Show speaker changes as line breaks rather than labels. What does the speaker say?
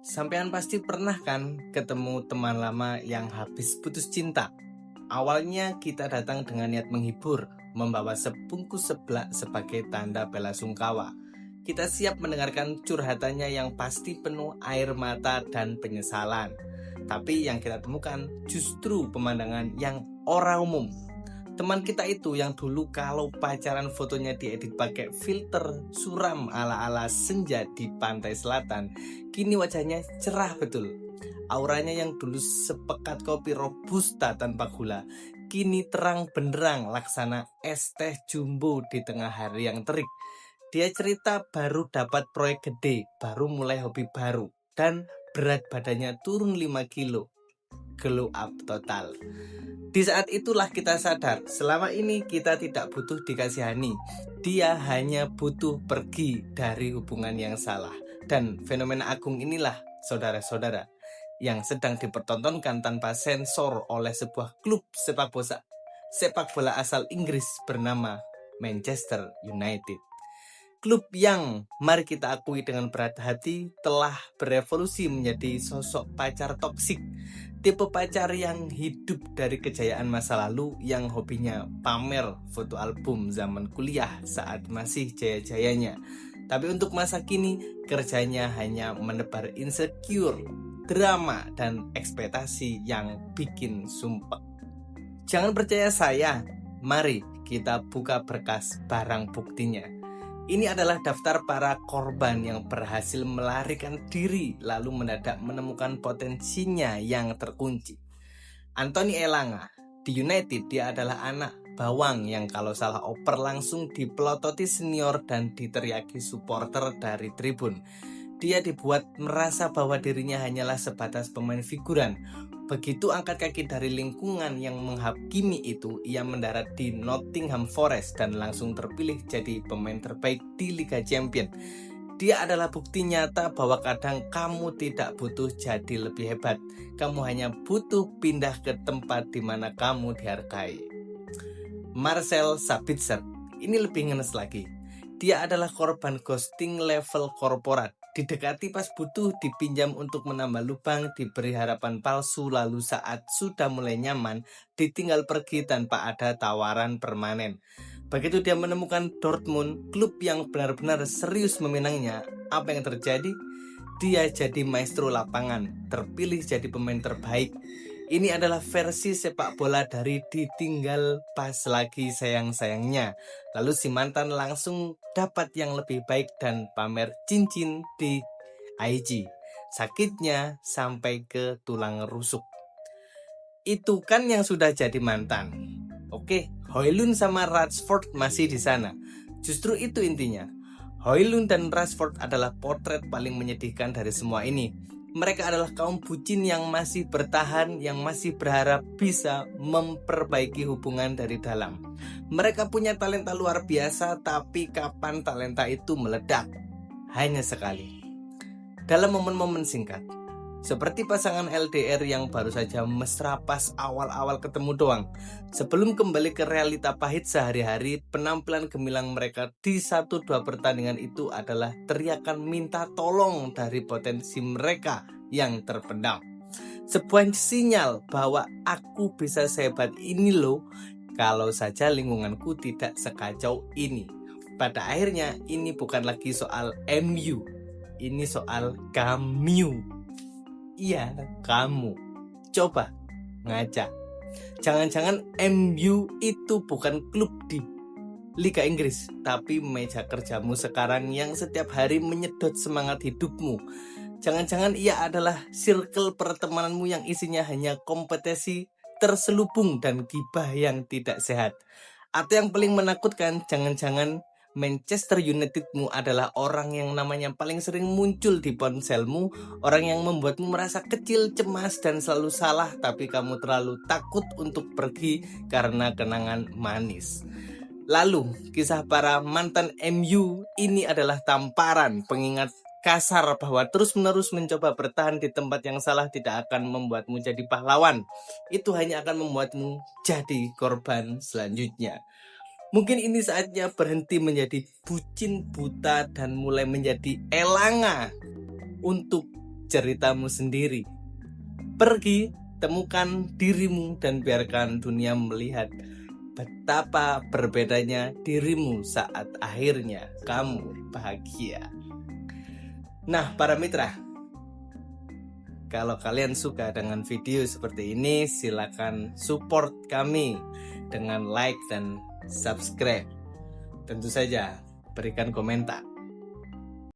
Sampean pasti pernah kan ketemu teman lama yang habis putus cinta. Awalnya kita datang dengan niat menghibur, membawa sebungkus seblak sebagai tanda bela sungkawa. Kita siap mendengarkan curhatannya yang pasti penuh air mata dan penyesalan. Tapi yang kita temukan justru pemandangan yang ora umum. Teman kita itu yang dulu kalau pacaran fotonya diedit pakai filter suram ala-ala senja di pantai selatan, kini wajahnya cerah betul. Auranya yang dulu sepekat kopi robusta tanpa gula, kini terang benderang laksana es teh jumbo di tengah hari yang terik. Dia cerita baru dapat proyek gede, baru mulai hobi baru, dan berat badannya turun 5 kilo. Glow up total. Di saat itulah kita sadar, selama ini kita tidak butuh dikasihani. Dia hanya butuh pergi dari hubungan yang salah. Dan fenomena agung inilah, saudara-saudara, yang sedang dipertontonkan tanpa sensor oleh sebuah klub sepak bola asal Inggris bernama Manchester United. Klub yang, mari kita akui dengan berat hati, telah berevolusi menjadi sosok pacar toksik. Tipe pacar yang hidup dari kejayaan masa lalu, yang hobinya pamer foto album zaman kuliah saat masih jaya-jayanya. Tapi untuk masa kini, kerjanya hanya menebar insecure, drama, dan ekspektasi yang bikin sumpek. Jangan percaya saya, mari kita buka berkas barang buktinya. Ini adalah daftar para korban yang berhasil melarikan diri lalu mendadak menemukan potensinya yang terkunci. Anthony Elanga, di United dia adalah anak bawang yang kalau salah oper langsung dipelototi senior dan diteriaki supporter dari tribun. Dia dibuat merasa bahwa dirinya hanyalah sebatas pemain figuran. Begitu angkat kaki dari lingkungan yang menghakimi itu, ia mendarat di Nottingham Forest dan langsung terpilih jadi pemain terbaik di Liga Champions. Dia adalah bukti nyata bahwa kadang kamu tidak butuh jadi lebih hebat. Kamu hanya butuh pindah ke tempat di mana kamu dihargai. Marcel Sabitzer, ini lebih ngenes lagi. Dia adalah korban ghosting level korporat. Didekati pas butuh, dipinjam untuk menambah lubang, diberi harapan palsu, lalu saat sudah mulai nyaman, ditinggal pergi tanpa ada tawaran permanen. Begitu dia menemukan Dortmund, klub yang benar-benar serius meminangnya, apa yang terjadi? Dia jadi maestro lapangan, terpilih jadi pemain terbaik. Ini adalah versi sepak bola dari ditinggal pas lagi sayang-sayangnya. Lalu si mantan langsung dapat yang lebih baik dan pamer cincin di IG. Sakitnya sampai ke tulang rusuk. Itu kan yang sudah jadi mantan. Oke, Højlund sama Rashford masih di sana. Justru itu intinya. Højlund dan Rashford adalah potret paling menyedihkan dari semua ini. Mereka adalah kaum bucin yang masih bertahan, yang masih berharap bisa memperbaiki hubungan dari dalam. Mereka punya talenta luar biasa, tapi kapan talenta itu meledak? Hanya sekali. Dalam momen-momen singkat. Seperti pasangan LDR yang baru saja mesra pas awal-awal ketemu doang. Sebelum kembali ke realita pahit sehari-hari, penampilan gemilang mereka di 1-2 pertandingan itu adalah teriakan minta tolong dari potensi mereka yang terpendam. Sebuah sinyal bahwa aku bisa sehebat ini loh, kalau saja lingkunganku tidak sekacau ini. Pada akhirnya ini bukan lagi soal MU, ini soal kamu. Iya, kamu. Coba ngaca. Jangan-jangan MU itu bukan klub di Liga Inggris, tapi meja kerjamu sekarang yang setiap hari menyedot semangat hidupmu. Jangan-jangan ia adalah circle pertemananmu yang isinya hanya kompetisi terselubung dan gibah yang tidak sehat. Atau yang paling menakutkan, jangan-jangan Manchester Unitedmu adalah orang yang namanya paling sering muncul di ponselmu, orang yang membuatmu merasa kecil, cemas, dan selalu salah, tapi kamu terlalu takut untuk pergi karena kenangan manis. Lalu, kisah para mantan MU ini adalah tamparan pengingat kasar bahwa terus-menerus mencoba bertahan di tempat yang salah tidak akan membuatmu jadi pahlawan. Itu hanya akan membuatmu jadi korban selanjutnya. Mungkin ini saatnya berhenti menjadi bucin buta dan mulai menjadi elanga untuk ceritamu sendiri. Pergi, temukan dirimu dan biarkan dunia melihat betapa berbedanya dirimu saat akhirnya kamu bahagia. Nah, para mitra, kalau kalian suka dengan video seperti ini, silakan support kami dengan like dan subscribe. Tentu saja, berikan komentar.